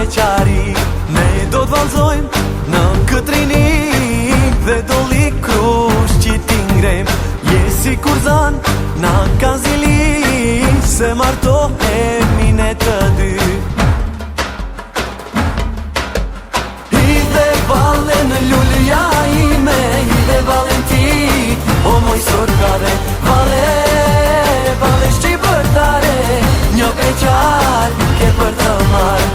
beqari. Ne do t'valzojmë në këtë rini dhe do li krush që ti ngrem. Je si kur zan na ka zili se martohemi ne të dy. Hidhe vale në lulja ime, hidhe valen ti, o moj sorgare. Vale, vale shqipërtare, një beqar ke për të marë.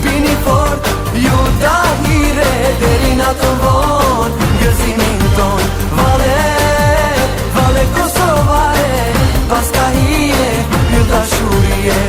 Bini fort, ju da hire, deri na të vonë, gëzimin ton. Vale, vale kosovare, pas ka hire, ju dashurie.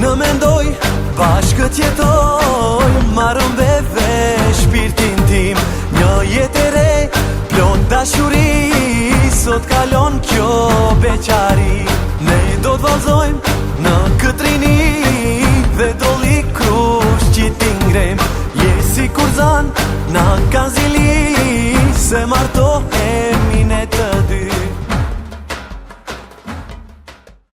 Në mendoj, bashkët jetoj, marrëm beve shpirtin tim. Një jetë e re, plot dashuri, sot kalon kjo beqari. Ne do t'valzojmë në këtë rini dhe do li krush që ti ngrem. Je si kur zan, na ka zili se martohem.